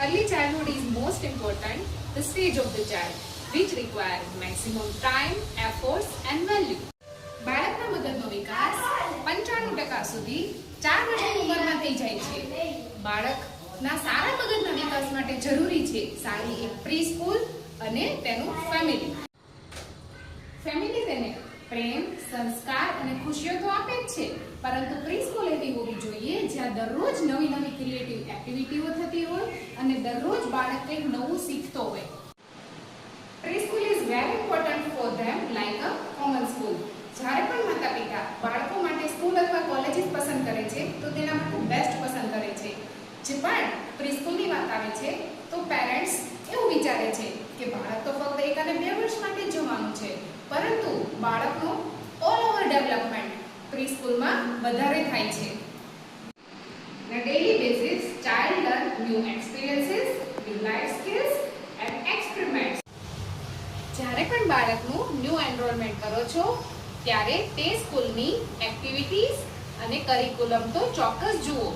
Early childhood is most important, the stage of the child, which requires maximum time, efforts and value. બાળકના મગજનો વિકાસ 95% સુધી 4 વર્ષની ઉંમરમાં થઈ જાય છે. બાળકના સારા મગજના વિકાસ માટે જરૂરી છે સારી એક પ્રી સ્કૂલ અને તેનું ફેમિલી. ફેમિલી તેને પ્રેમ, સંસ્કાર અને ખુશીઓ તો આપે જ છે, પરંતુ પ્રી સ્કૂલ એવી હોવી જોઈએ જ્યાં દરરોજ નવી નવી ક્રિએટિવ એક્ટિવિટીઓ થતી હોય અને દરરોજ બાળક કંઈક નવું શીખતો હોય. Preschool is very important for them like a common school. જ્યારે પણ માતા પિતા બાળકો માટે સ્કૂલ અથવા કોલેજીસ પસંદ કરે છે તો તેના માટે બેસ્ટ પસંદ કરે છે. જે પણ પ્રીસ્કૂલની વાત આવે છે તો પેરેન્ટ્સ એવું વિચારે છે કે બાળક તો ફક્ત 1 અને 2 વર્ષ માટે જ જવાનું છે, પરંતુ બાળકનો ઓલ ઓવર ડેવલપમેન્ટ પ્રીસ્કૂલમાં વધારે થાય છે. On a daily basis, child learn new experiences, new life skills and experiments. જ્યારે પણ બાળકનું ન્યૂ એનરોલમેન્ટ કરો છો ત્યારે તે સ્કૂલની એક્ટિવિટીઝ અને કરિક્યુલમ તો ચોક્કસ જુઓ.